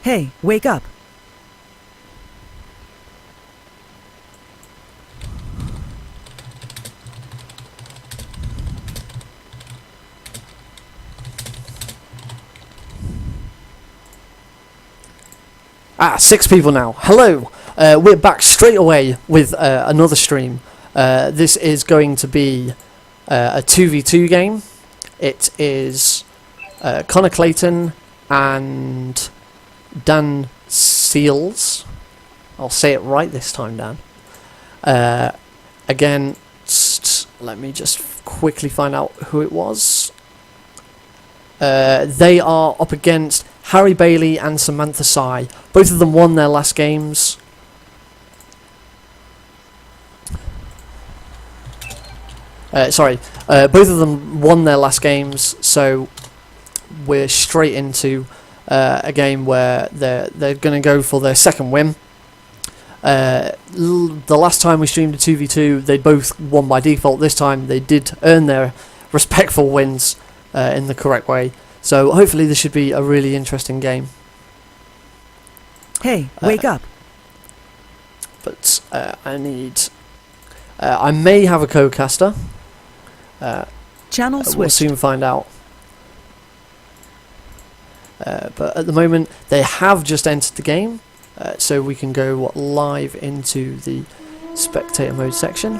Hey, wake up. Six people now. Hello. We're back straight away with another stream. This is going to be a 2v2 game. It is Clayton and Dan Seiles. I'll say it right this time, Dan. Against, let me just quickly find out who it was. They are up against Bayley and Samantha Seiles. Both of them won their last games. Both of them won their last games, so we're straight into a game where they're going to go for their second win. The last time we streamed a 2v2, they both won by default. This time they did earn their respectful wins in the correct way. So hopefully this should be a really interesting game. Hey, wake up. But I may have a co-caster. Channel switch. We'll soon find out. But at the moment, they have just entered the game. So we can go live into the spectator mode section.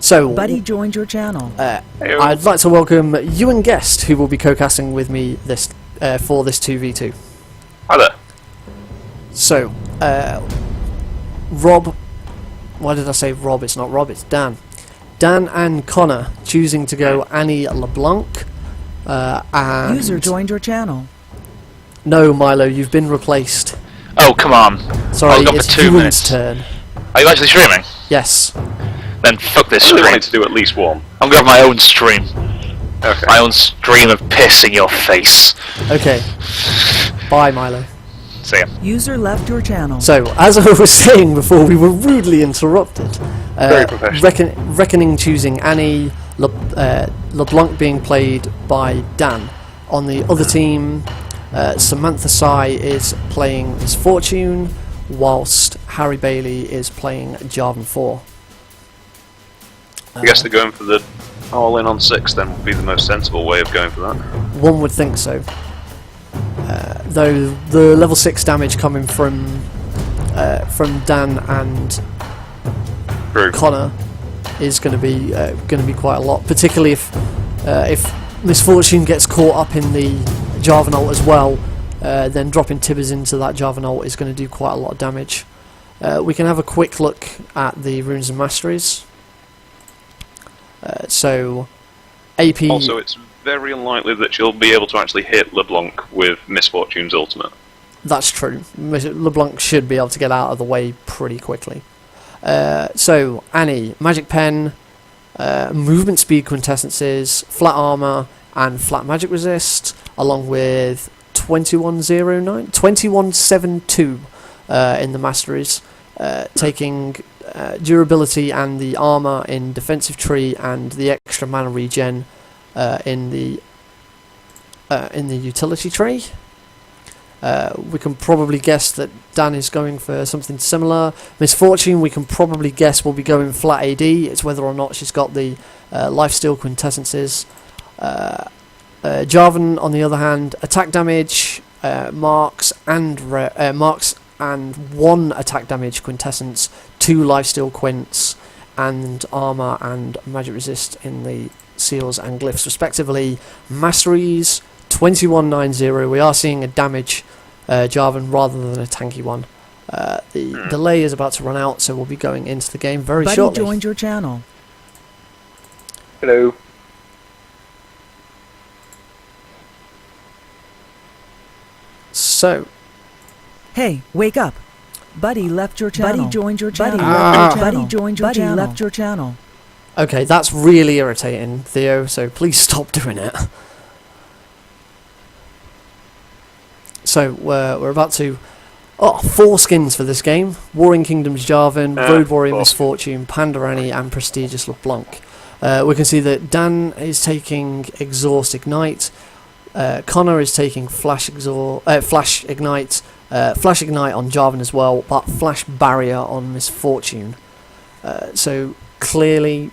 Buddy joined your channel. I'd like to welcome Ewan Guest, who will be co-casting with me this for this 2v2. Hi there. So, Rob, why did I say Rob? It's not Rob, it's Dan. Dan and Connor choosing to go Annie LeBlanc. And User joined your channel. No, Milo, you've been replaced. Oh, come on. Sorry, I've got it's for 2 Ewan's minutes. turn. Are you actually streaming? Yes. Then fuck this I stream. really wanted to do at least one. I'm gonna have my own stream. Okay. My own stream of piss in your face. Okay. Bye, Milo. See ya. User left your channel. So, as I was saying before, we were rudely interrupted. Very professional. Rekkoning choosing Annie, LeBlanc being played by Dan. On the other team, Samantha Seiles is playing Miss Fortune, whilst Bayley is playing Jarvan 4. I guess they're going for the all in on 6 then would be the most sensible way of going for that. One would think so. Though the level 6 damage coming from Dan and True. Connor is going to be quite a lot, particularly if Miss Fortune gets caught up in the Jarvan ult as well. Then dropping Tibbers into that Jarvan ult is going to do quite a lot of damage. We can have a quick look at the runes and masteries. So, AP. Also, it's very unlikely that you'll be able to actually hit LeBlanc with Miss Fortune's ultimate. That's true. LeBlanc should be able to get out of the way pretty quickly. So, Annie, Magic Pen, Movement Speed Quintessences, Flat Armor, and Flat Magic Resist, along with 2172 in the Masteries, taking durability and the armor in defensive tree and the extra mana regen in the utility tree. We can probably guess that Dan is going for something similar. Miss Fortune, we can probably guess will be going flat AD. It's whether or not she's got the lifesteal quintessences. Jarvan, on the other hand, attack damage, marks and 1 attack damage quintessence, 2 lifesteal quints, and armor and magic resist in the seals and glyphs respectively. Masteries 2190. We are seeing a damage Jarvan rather than a tanky one. The delay is about to run out, so we'll be going into the game very Buddy shortly. joined your channel. Hello. So, Hey, wake up. Buddy left your channel. Buddy joined your channel. Buddy joined your channel. Left your channel. okay, that's really irritating, Theo, so please stop doing it. So, we're about to... 4 skins for this game. Warring Kingdoms Jarvan, Road Warrior Miss Fortune, Panda Annie, and Prestigious LeBlanc. We can see that Dan is taking Exhaust Ignite, Connor is taking Flash Ignite, Flash Ignite on Jarvan as well, but Flash Barrier on Misfortune. So clearly,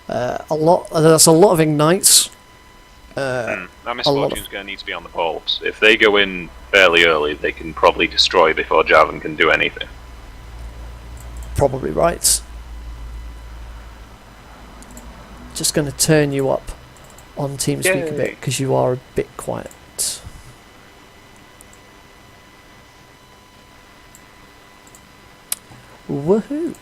that's a lot of ignites. That Misfortune's going to need to be on the bulbs. If they go in fairly early, they can probably destroy before Jarvan can do anything. Probably right. Just going to turn you up on TeamSpeak a bit because you are a bit quiet. Woohoo!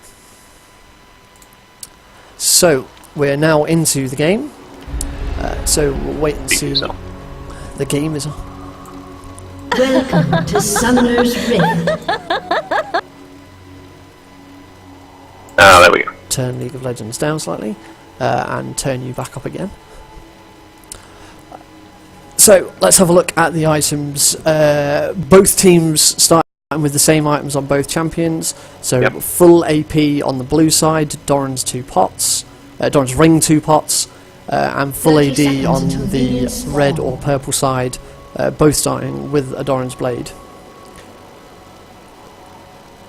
So we're now into the game. So we'll wait and see. The game is on. Welcome to Summoner's Rift. There we go. Turn League of Legends down slightly and turn you back up again. So let's have a look at the items. Both teams start with the same items on both champions. So full AP on the blue side, Doran's 2 pots, Doran's ring 2 pots, and full AD on the red or purple side, both starting with a Doran's blade.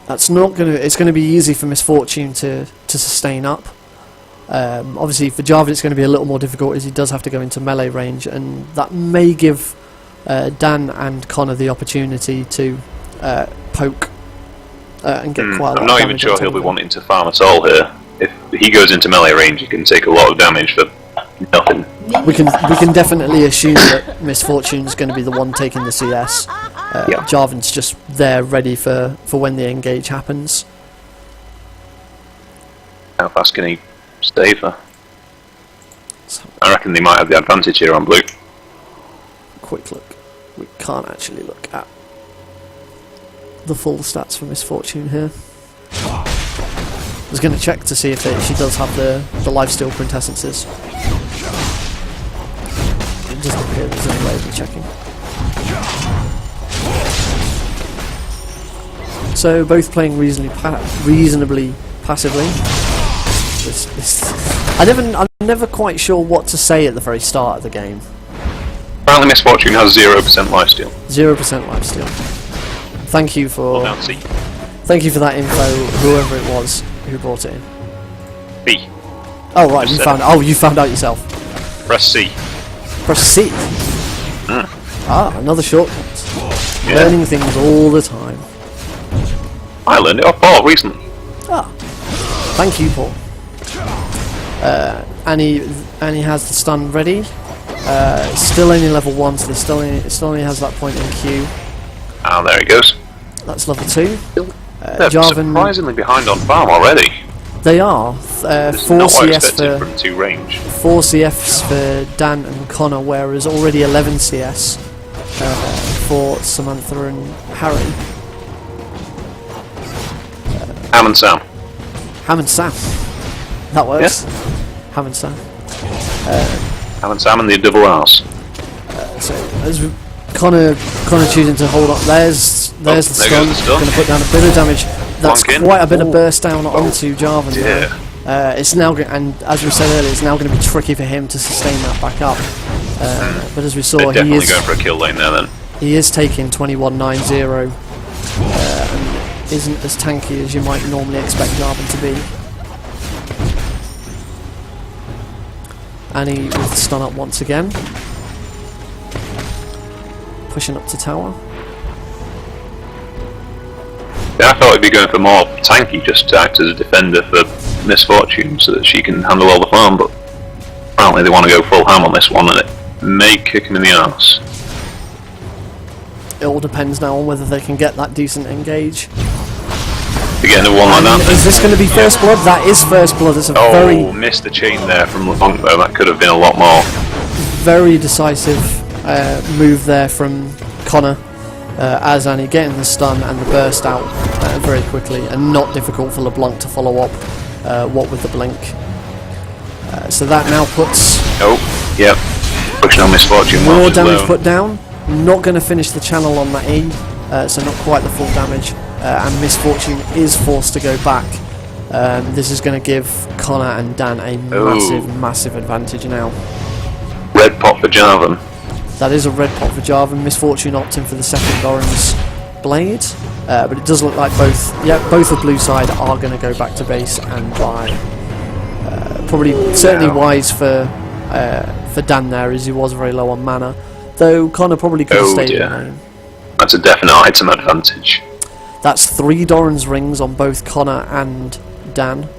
That's not gonna. It's going to be easy for Misfortune to sustain up. Obviously, for Jarvan, it's going to be a little more difficult as he does have to go into melee range, and that may give Dan and Connor the opportunity to poke and get quite a lot of damage. I'm not even sure he'll be wanting to farm at all here. If he goes into melee range, he can take a lot of damage for nothing. We can definitely assume that Misfortune's going to be the one taking the CS. Jarvan's just there ready for when the engage happens. How fast can he save her? I reckon they might have the advantage here on blue. Quick look. We can't actually look at the full stats for Misfortune here. I was going to check to see if she does have the lifesteal quintessences. It doesn't appear there's any way of me checking. So both playing reasonably passively. I'm never quite sure what to say at the very start of the game. Apparently Misfortune has 0% lifesteal. 0% lifesteal. Thank you for that info, whoever it was who brought it in. B. Oh right, you found out yourself. Press C. Press C. Another shortcut. Learning things all the time. I learned it off Paul recently. Thank you, Paul. Annie has the stun ready. Still only level 1, so it still only has that point in Q. There he goes. That's level 2. They're Jarvan surprisingly behind on farm already. They are. 4 CS from 2 range. 4 CFs for Dan and Connor, whereas already 11 CS for Samantha and Harry. Ham and Sam. Ham and Sam. That works. Ham and Sam. Ham and Sam and the double R's. So as Connor choosing to hold on. There's the stun. Going to put down a bit of damage. That's quite a bit of burst down onto Jarvan. It's now, and as we said earlier, it's now going to be tricky for him to sustain that back up. But as we saw, they're definitely going for a kill lane there then. He is taking 21-9-0 and isn't as tanky as you might normally expect Jarvan to be. Annie with the stun up once again. Pushing up to tower. Yeah, I thought he'd be going for more tanky, just to act as a defender for Misfortune so that she can handle all the farm, but apparently they want to go full ham on this one and it may kick him in the arse. It all depends now on whether they can get that decent engage. To get into one like that. Is this going to be first blood? That is first blood. It's a very missed the chain there from LeBlanc though. That could have been a lot more. Very decisive move there from Connor. As Annie getting the stun and the burst out very quickly, and not difficult for LeBlanc to follow up what with the blink. So that now puts pushing on Misfortune. More damage put down. Not going to finish the channel on that E, so not quite the full damage. And Misfortune is forced to go back This is going to give Connor and Dan a massive advantage now. Red pot for Jarvan. That is a red pot for Jarvan. Misfortune opting for the second Doran's blade, but it does look like both the blue side are going to go back to base and buy. Certainly wise for Dan there, as he was very low on mana. Though Connor probably could have stayed in lane. That's a definite item advantage. That's 3 Doran's rings on both Connor and Dan.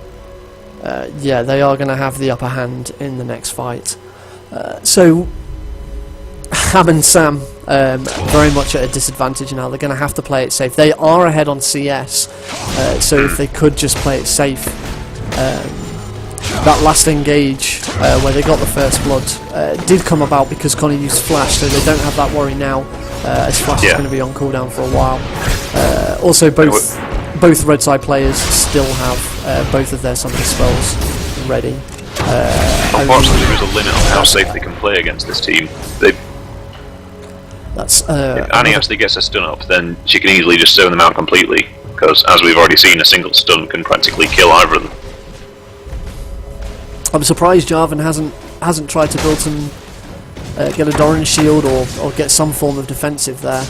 Yeah, they are going to have the upper hand in the next fight. So Ham and Sam very much at a disadvantage now. They're going to have to play it safe. They are ahead on CS, so if they could just play it safe. That last engage where they got the first blood did come about because Connor used Flash, so they don't have that worry now, as Flash is going to be on cooldown for a while. Also, both red side players still have both of their summoning spells ready. Unfortunately, there's a limit on how safe they can play against this team. If Annie actually gets a stun up, then she can easily just zone them out completely, because as we've already seen, a single stun can practically kill either of them. I'm surprised Jarvan hasn't tried to build some, get a Doran shield or get some form of defensive there.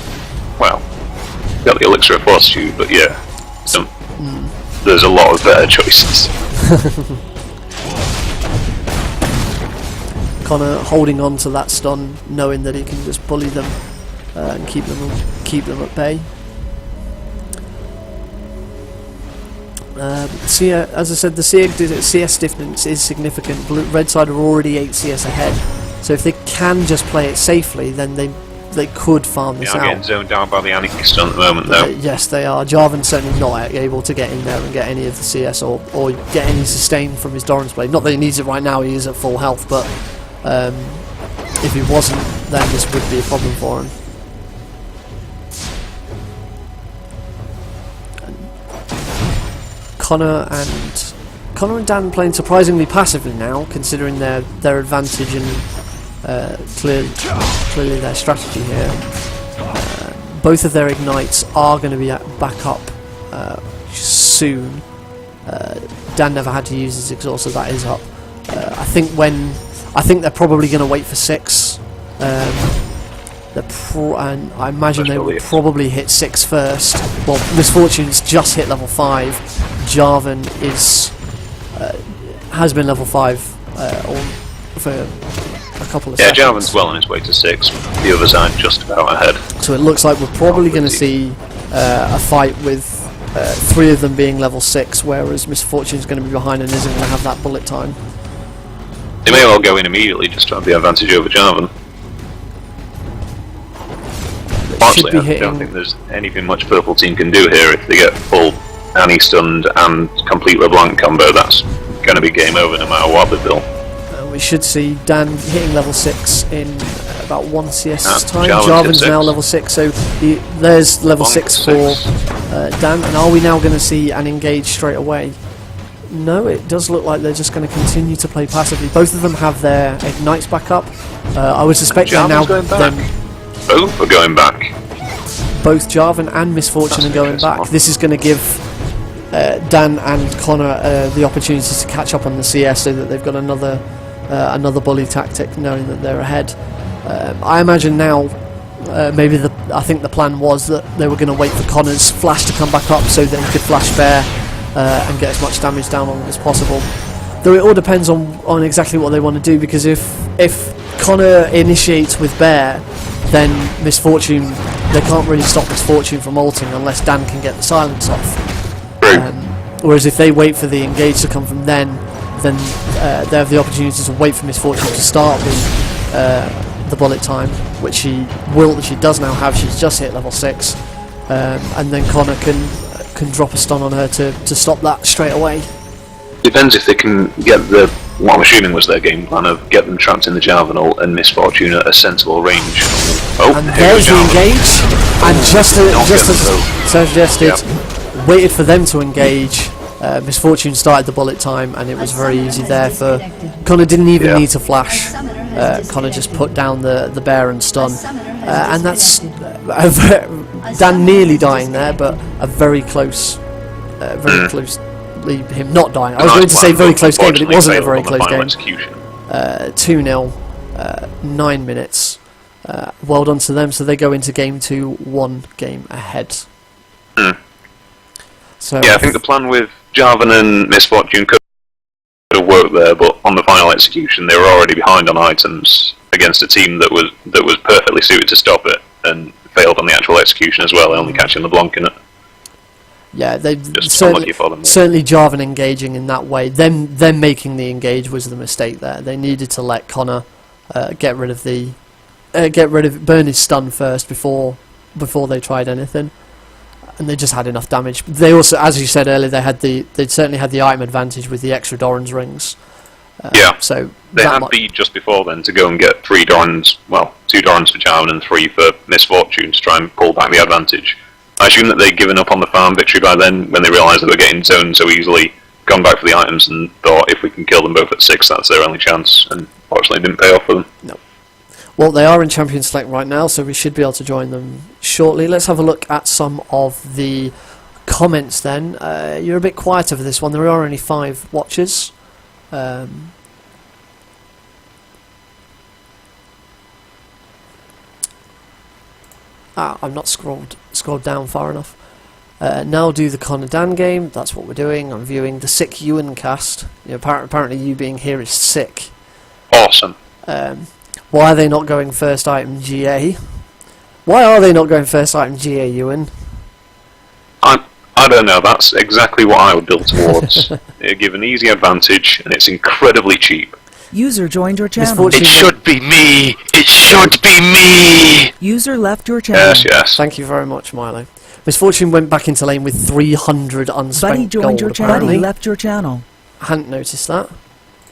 Well, got the Elixir of Fortitude, but yeah, there's a lot of better choices. Connor holding on to that stun, knowing that he can just bully them and keep them at bay. As I said, the CS difference is significant. Red side are already 8 CS ahead, so if they can just play it safely, then they could farm this out. They are getting zoned down by the Annie stun at the moment, though. Yes, they are. Jarvan's certainly not able to get in there and get any of the CS or get any sustain from his Doran's blade. Not that he needs it right now; he is at full health, but if he wasn't, then this would be a problem for him. Connor and Dan playing surprisingly passively now, considering their advantage and clearly their strategy here. Both of their ignites are going to be back up soon. Dan never had to use his exhaust, so that is up. I think they're probably going to wait for 6. And I imagine they will probably hit 6 first. Well, Misfortune's just hit level 5. Jarvan has been level 5 for a couple of seconds. Yeah, Jarvan's well on his way to 6. The others are just about ahead. So it looks like we're probably going to see a fight with 3 of them being level 6, whereas Misfortune's going to be behind and isn't going to have that bullet time. They may well go in immediately just to have the advantage over Jarvan. Honestly, I don't think there's anything much Purple Team can do here. If they get full Annie stunned and complete LeBlanc combo, that's going to be game over no matter what they build. We should see Dan hitting level 6 in about 1 CS time. Jarvan's now level 6, so there's level 6 for Dan. And are we now going to see an engage straight away? No, it does look like they're just going to continue to play passively. Both of them have their ignites back up. I would suspect they're now both are going back. Both Jarvan and Misfortune are going back. This is going to give Dan and Connor the opportunity to catch up on the CS, so that they've got another bully tactic, knowing that they're ahead. I imagine now, I think the plan was that they were going to wait for Connor's flash to come back up so that he could flash Bear and get as much damage down on it as possible. Though it all depends on exactly what they want to do, because if Connor initiates with Bear, then Misfortune, they can't really stop Misfortune from ulting unless Dan can get the silence off. Whereas if they wait for the engage to come from then they have the opportunity to wait for Misfortune to start the bullet time, which she does now have. She's just hit level 6, and then Connor can drop a stun on her to stop that straight away. Depends if they can get what I'm assuming was their game plan of get them trapped in the Jarvan ult and Misfortune at a sensible range. And there's the engage, and just as suggested, waited for them to engage. Misfortune started the bullet time, and it was very easy there for Connor. Didn't even need to flash. Connor just put down the bear and stun, and that's Dan nearly dying there, but a very close possibly him not dying. I was going to say very close game, but it wasn't a very close game. 2-0, 9 minutes. Well done to them. So they go into game 2 1 game ahead. So yeah, I think the plan with Jarvan and Misfortune could have worked there, but on the final execution, they were already behind on items against a team that was perfectly suited to stop it, and failed on the actual execution as well, only catching LeBlanc in it. Yeah, they Just unlucky for them. certainly Jarvan engaging in that way. Them making the engage was the mistake there. They needed to let Connor burn his stun first before they tried anything, and they just had enough damage. They also, as you said earlier, they certainly had the item advantage with the extra Doran's rings. Yeah, so they had B just before then to go and get 3 Dorans, well, 2 Dorans for Jarvan and 3 for Misfortune to try and pull back the advantage. I assume that they'd given up on the farm victory by then when they realised they were getting zoned so easily, gone back for the items and thought if we can kill them both at 6, that's their only chance, and fortunately didn't pay off for them. No. Well, they are in Champion Select right now, so we should be able to join them shortly. Let's have a look at some of the comments then. You're a bit quieter for this one. There are only 5 watchers. I'm not scrolled down far enough. Now do the Connor Dan game. That's what we're doing. I'm viewing the Sick Ewan cast. Apparently you being here is sick. Awesome. Why are they not going first item GA? Why are they not going first item GA, Ewan? I don't know, that's exactly what I would build towards. It'll give an easy advantage, and it's incredibly cheap. User joined your channel. It should be me! It should be me! User left your channel. Yes. Thank you very much, Milo. Misfortune went back into lane with 300 unspent Buddy joined gold, your channel. apparently. Buddy left your channel. I hadn't noticed that.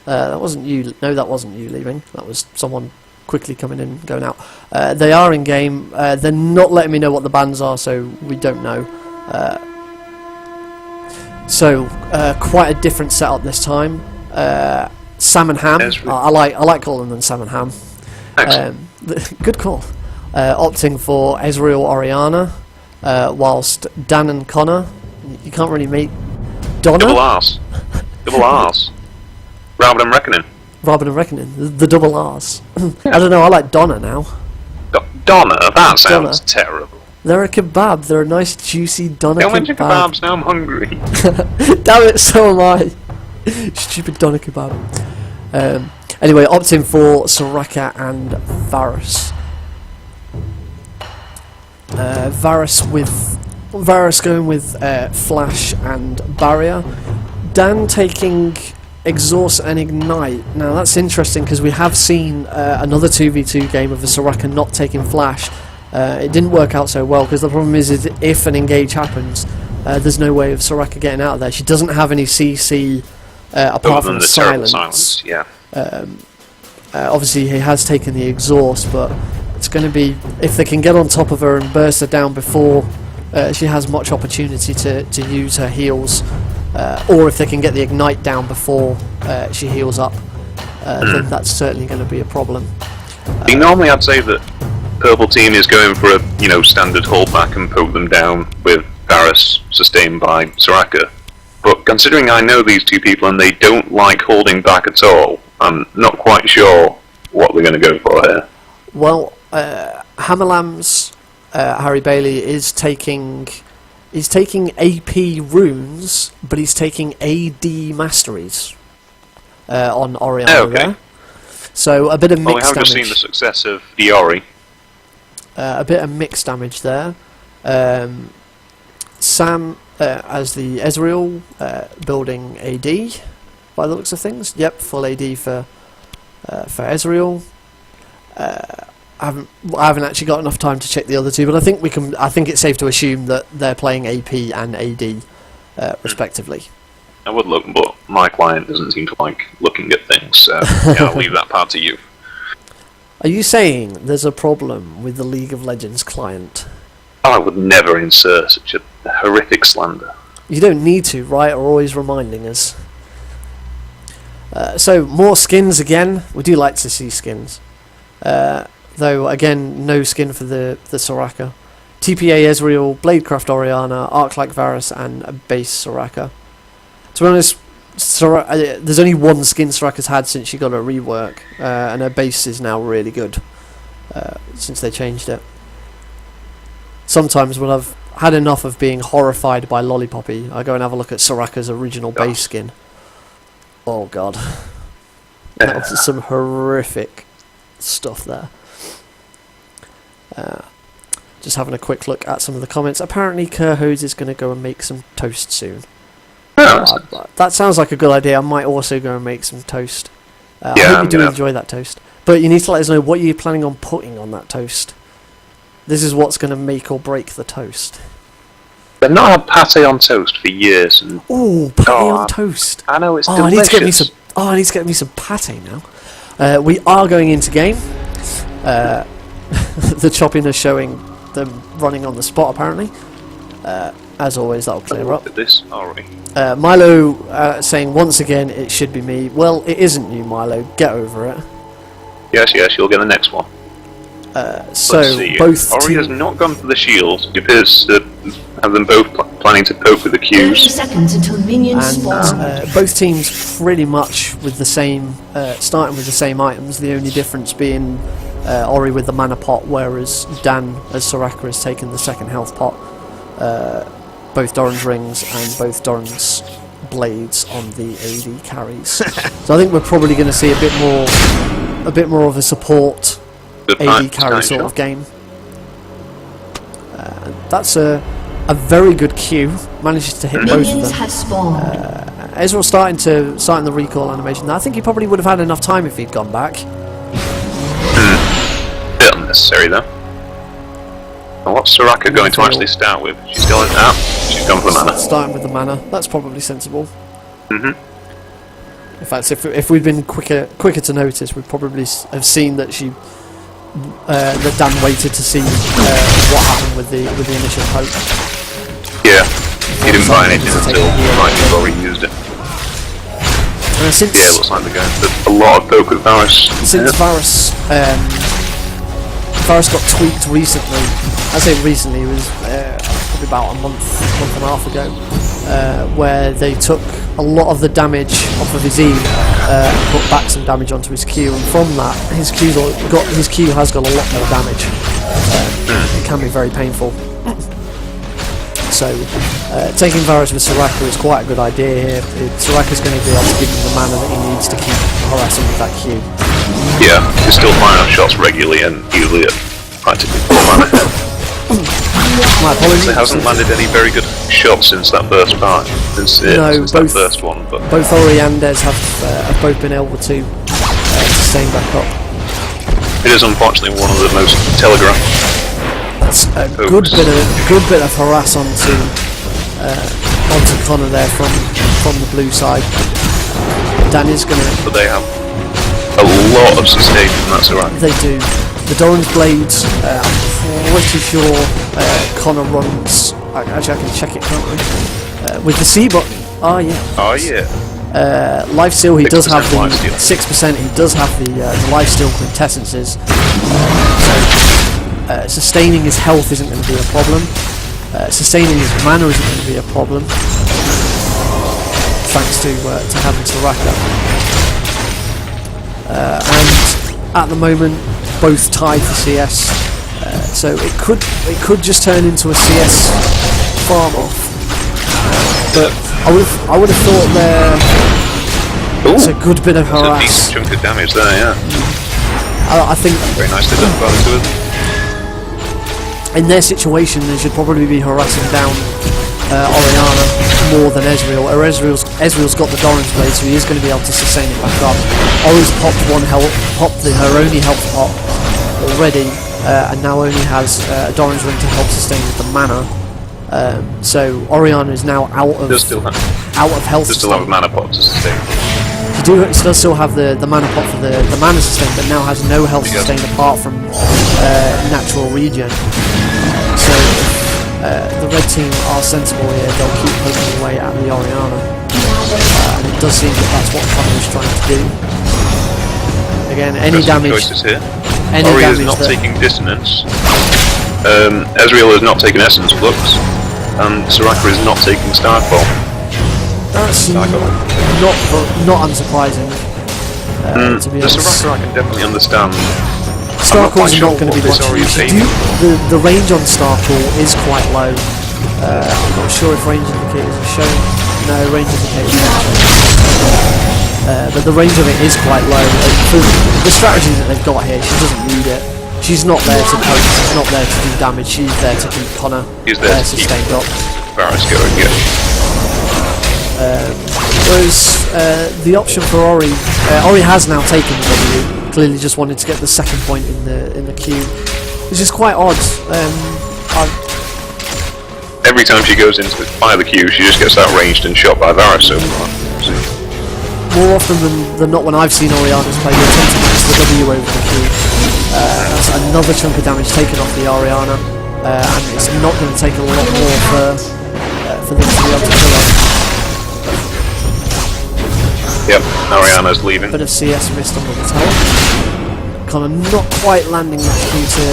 That wasn't you. No, that wasn't you leaving. That was someone quickly coming in and going out. They are in game. They're not letting me know what the bans are, so we don't know. Quite a different setup this time. Sam and Ham. I like calling them Sam and Ham. Good call. Opting for Ezreal Oriana, whilst Dan and Connor. You can't really make Donna. Double R's. Double R's. Raubahn and Rekkoning. Raubahn and Rekkoning. The double R's. I don't know. I like Donna now. Donna? That sounds terrible. They're a kebab. They're a nice juicy Donna Don't mention kebab. kebabs now. I'm hungry. Damn it, so am I. Stupid Donna kebab. Anyway, opting for Soraka and Varus. Varus going with Flash and Barrier. Dan taking Exhaust and Ignite. Now that's interesting because we have seen another 2v2 game of the Soraka not taking Flash. It didn't work out so well because the problem is if an engage happens, there's no way of Soraka getting out of there. She doesn't have any CC apart from the silence. Yeah. Obviously he has taken the exhaust, but it's going to be, if they can get on top of her and burst her down before she has much opportunity to use her heals, or if they can get the ignite down before she heals up, then that's certainly going to be a problem. Normally I'd say that Purple Team is going for a standard holdback and poke them down with Varus sustained by Soraka. But considering I know these two people and they don't like holding back at all, I'm not quite sure what they're going to go for here. Well, HAMALAMS, Harry Bayley, is taking AP runes, but he's taking AD masteries on Oriana there. So a bit of mixed damage. We have just seen the success of Diori. A bit of mixed damage there. Sam as the Ezreal building AD by the looks of things. Yep, full AD for Ezreal. I haven't actually got enough time to check the other two, but I think it's safe to assume that they're playing AP and AD respectively. I would look, but my client doesn't seem to like looking at things, so I'll leave that part to you. Are you saying there's a problem with the League of Legends client? I would never insert such a horrific slander. You don't need to, right? Or always reminding us. So, more skins again. We do like to see skins. Though, again, no skin for the Soraka. TPA Ezreal, Bladecraft Oriana, Arc like Varus, and a base Soraka. To be honest, there's only one skin Soraka's had since she got her rework, and her base is now really good since they changed it. Sometimes when I've had enough of being horrified by Lollipoppy, I go and have a look at Soraka's original base skin. Oh god. That was some horrific stuff there. Just having a quick look at some of the comments. Apparently Kerhose is going to go and make some toast soon. That sounds like a good idea. I might also go and make some toast. I hope you do enjoy that toast. But you need to let us know what you're planning on putting on that toast. This is what's going to make or break the toast. They've not had pate on toast for years. And pate on toast. I know, it's delicious. I need to get me some pate now. We are going into game. The choppiness showing them running on the spot, apparently. As always, that'll clear up. Look at this, are we? Milo saying once again it should be me. Well, it isn't you, Milo. Get over it. Yes, you'll get the next one. Both Ori has not gone for the shield. It appears to have them both planning to poke with the 30 Qs. seconds until minions spawn. Both teams pretty much with the same, starting with the same items. The only difference being Ori with the mana pot, whereas Dan as Soraka has taken the second health pot. Both Doran's rings and both Doran's blades on the AD carries. So I think we're probably going to see a bit more of a support AD carry sort of game. That's a very good Q. Manages to hit both of them. Have spawned. Ezreal starting the recall animation. I think he probably would have had enough time if he'd gone back. Bit unnecessary though. And what's Soraka going to actually start with? She's going out. She's gone for the mana. Starting with the mana. That's probably sensible. In fact, if we'd been quicker to notice, we'd probably have seen that that Dan waited to see what happened with the initial poke. Yeah, he didn't buy anything until right before he used it. Since it looks like they're going for a lot of poke with Varus. Since Varus got tweaked recently. I say recently, it was probably about a month and a half ago, where they took a lot of the damage off of his E and put back some damage onto his Q, and from that his Q has got a lot more damage. It can be very painful. So taking Varus with Soraka is quite a good idea here. Soraka's going to be able to give him the mana that he needs to keep harassing with that Q. Yeah, he's still firing off shots regularly and usually at practically full mana. My apologies. He hasn't landed any very good shots since that first part. Since that first one, but both Ori and Des have both been able to sustain back up. It is unfortunately one of the most telegraphed. That's a good bit of harass onto Connor there from the blue side. Dan is gonna. But they have a lot of sustain from that Soraka. They do. The Doran's blades, I'm pretty sure Connor runs. Actually, I can check it, can't I? With the C button. Oh yeah. Oh yeah. Lifesteal, he does have the lifesteal. 6%. He does have the lifesteal quintessences. So sustaining his health isn't going to be a problem. Sustaining his mana isn't going to be a problem. Thanks to having Soraka. And at the moment, both tied for CS, so it could just turn into a CS farm off. But I would have thought it's a good bit of harass. A decent chunk of damage there, yeah. I think very nicely done by the two of them. In their situation, they should probably be harassing down Orianna more than Ezreal. Ezreal's got the Doran's blade, so he is going to be able to sustain it back up. Ori's popped her only health pot already, and now only has Doran's ring to help sustain with the mana. So Orianna is now out of health. Does still have a mana pot to sustain. He does still have the mana pot for the mana sustain, but now has no health sustain apart from natural regen. So the red team are sensible here. They'll keep poking away at the Orianna, and it does seem that that's what Connor is trying to do. Again, any damage. Here. Ori is not taking dissonance. Ezreal is not taking essence flux, and Soraka is not taking starfall. That's not unsurprising. To be The honest. Soraka I can definitely understand. Starcalls are not going to be what much this use. Ori is The range on Starcall is quite low. I'm not sure if range indicators are showing. No, range indicators are not showing. But the range of it is quite low. For the strategy that they've got here, she doesn't need it. She's not there to poke, she's not there to do damage, she's there to keep Connor sustained up. Varus going, yeah. Whereas the option for Ori has now taken the W. Clearly just wanted to get the second point in the queue, which is quite odd. Every time she goes into by the queue, she just gets that ranged and shot by Varus so far. More often than not, when I've seen Oriana's play, they tend to match the W over the queue. That's another chunk of damage taken off the Oriana, and it's not going to take a lot more for them to be able to kill her. Yep, Oriana's leaving. Bit of CS missed on the tower. Kind of not quite landing that key to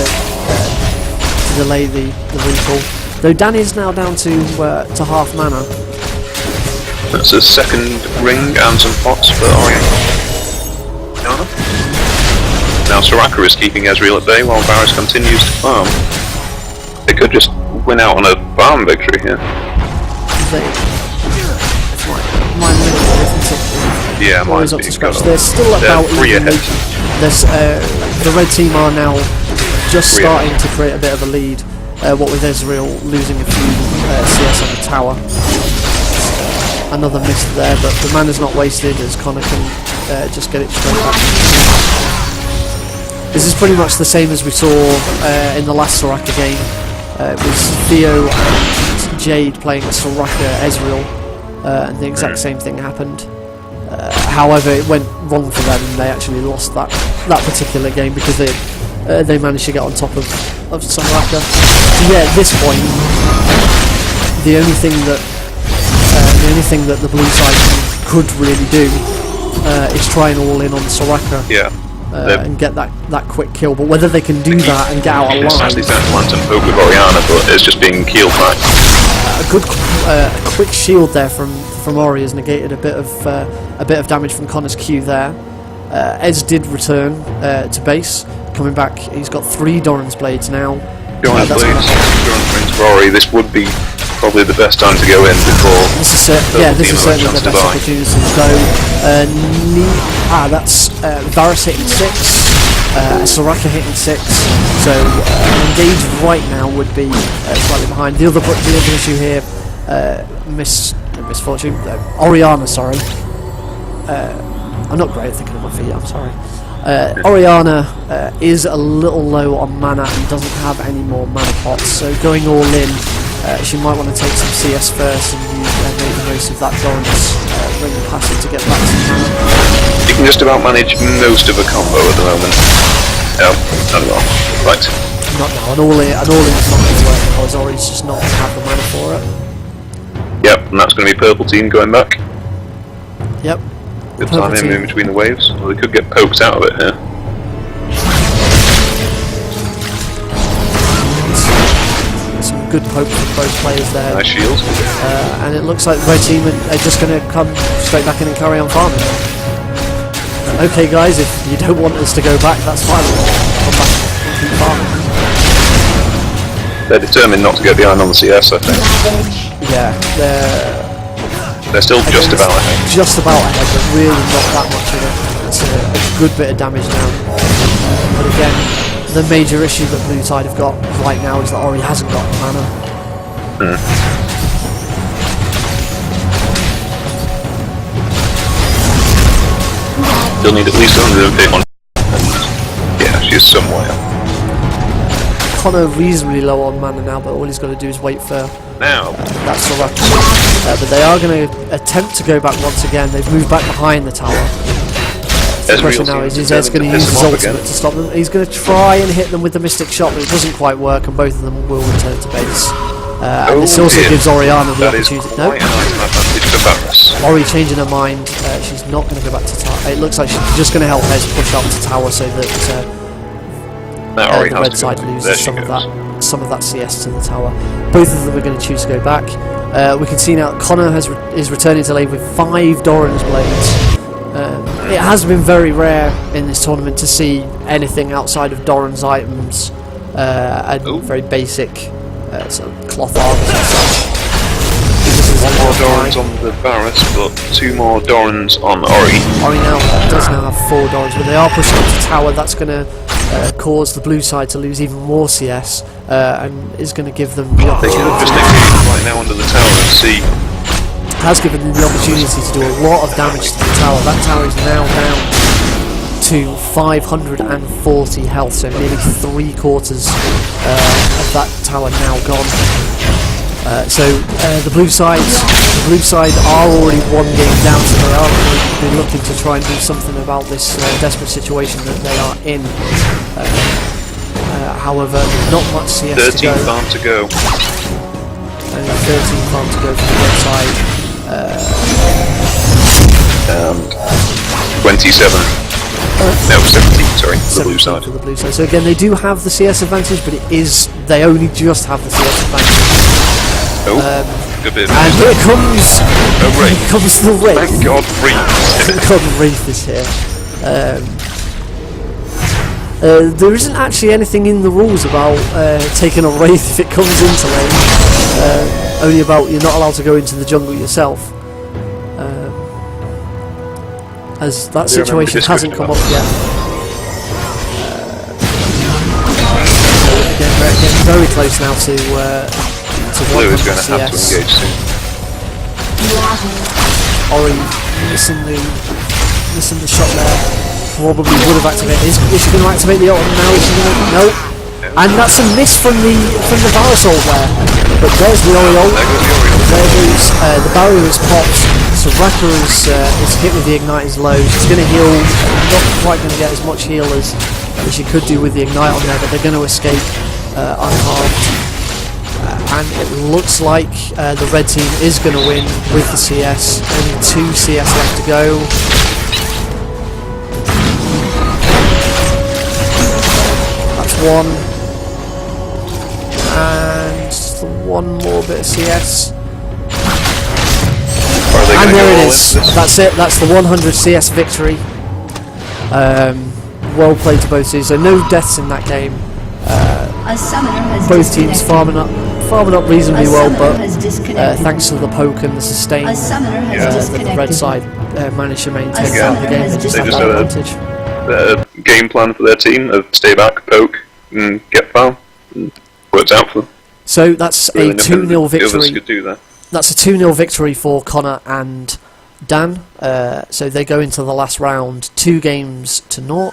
delay the recall. Though Danny's now down to half mana. That's a second ring and some pots for Oriana. Now Soraka is keeping Ezreal at bay while Varus continues to farm. They could just win out on a farm victory here. Yeah, mine's up to being scratch. cut They're off. still about Three ahead. The red team are now just starting to create a bit of a lead. What with Ezreal losing a few CS on the tower. Another miss there, but the mana's not wasted as Connor can just get it straight back. This is pretty much the same as we saw in the last Soraka game. It was Theo and Jade playing Soraka Ezreal, and the exact same thing happened. However, it went wrong for them and they actually lost that particular game because they managed to get on top of Soraka. So yeah, at this point, the only thing that the blue side could really do is try and all in on Soraka. Yeah. And get that quick kill, but whether they can do that and get out alive, actually sent Lantern poke with Oriana, but it's just being keeled back. A quick shield there from Ori has negated a bit of damage from Connor's Q there. Ez did return to base, coming back. He's got 3 Doran's Blades now. Doran's Blades for Ori. This would be probably the best time to go in before. This is certainly the best opportunity to go. That's Varus hitting 6, Soraka hitting 6. So engage right now would be slightly behind. The other issue here, misfortune. Oriana, sorry. I'm not great at thinking of my feet. I'm sorry. Oriana is a little low on mana and doesn't have any more mana pots. So going all in. She might want to take some CS first and make the most of that Doran's ring passive to get back to mana. You can just about manage most of a combo at the moment. No, not at all. Right. Not now, an all-in is not going to work because Ori's just not going to have the mana for it. Yep, and that's going to be purple team going back. Yep. Good time in between the waves. Well, they could get poked out of it here. Good poke from both players there. Nice shield. And it looks like the red team are just going to come straight back in and carry on farming. Okay guys, if you don't want us to go back, that's fine. We'll come back and keep farming. They're determined not to get behind on the CS, I think. Yeah, they're still just about ahead. Just about ahead, but really not that much of it. It's a good bit of damage now. But again, the major issue that blue side have got right now is that Ori hasn't got mana. They'll need at least 151. Yeah, she's somewhere. Connor reasonably low on mana now, but all he's got to do is wait for now. That's Soraka. But they are going to attempt to go back once again. They've moved back behind the tower. The question now is Ez going to use his ultimate to stop them? He's going to try and hit them with the Mystic Shot, but it doesn't quite work, and both of them will return to base. And this also gives Oriana the opportunity. No, Ori changing her mind. She's not going to go back to tower. It looks like she's just going to help Ez push up to tower so that the red side loses some of that CS to the tower. Both of them are going to choose to go back. We can see now Connor is returning to lane with 5 Doran's blades. It has been very rare in this tournament to see anything outside of Doran's items and very basic sort of cloth arms and such. One more Doran's on the Barris, but 2 more Doran's on Ori. Ori now does now have 4 Doran's, but they are pushing up to tower. That's going to cause the blue side to lose even more CS and is going to give them the They opportunity. could have just engaged right now under the tower and see. Has given them the opportunity to do a lot of damage to the tower. That tower is now down to 540 health, so nearly 3/4 of that tower now gone. So the blue side are already 1 game down, so they are going to be looking to try and do something about this desperate situation that they are in. However, not much CS to 13 go. farm to go. Only 13 farm to go from the red side. And 27. No, 17, sorry, for the blue 17 side. for the blue side. So again, they do have the CS advantage, but they only just have the CS advantage. Oh, good bit of And here comes, Wraith. here comes the Wraith. Thank God, Wraith. God, Wraith is here. There isn't actually anything in the rules about taking a Wraith if it comes into lane. Only about you're not allowed to go into the jungle yourself. As that situation hasn't come up yet. Again, we're getting very close now to Blue is going to have to CS. engage soon. Ori missing the shot there. Probably would have activated. Is she going to activate the ultimate now? Is she going to? No. And that's a miss from the Barisol there. But there's the Ori ult. There goes the Ori ult. There goes the barrier is popped. So Rekka is hit with the ignite is low. She's going to heal. Not quite going to get as much heal as she could do with the ignite on there, but they're going to escape unharmed. And it looks like the red team is going to win with the CS. Only 2 CS left to go. That's 1. And 1 more bit of CS. And there it is. That's it. That's the 100 CS victory. Well played to both teams. So no deaths in that game. A summoner has Both teams farming up reasonably A well, summoner but has disconnected. thanks to the poke and the sustain, A summoner has the disconnected. red side managed to maintain A the summoner game. has They just They had just that had advantage. a game plan for their team of stay back, poke, and get farm. And worked out for them. So that's Really a nothing 2-0 the others victory. could do there. That's a 2-0 victory for Connor and Dan. So they go into the last round 2 games to 0.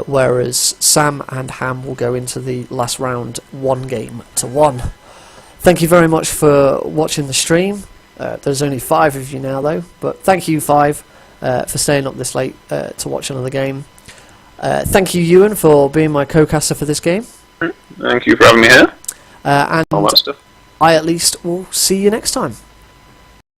Whereas Sam and Ham will go into the last round 1 game to 1. Thank you very much for watching the stream. There's only 5 of you now though, but thank you 5 for staying up this late to watch another game. Thank you Ewan for being my co-caster for this game. Thank you for having me here. And All that stuff. I at least will see you next time.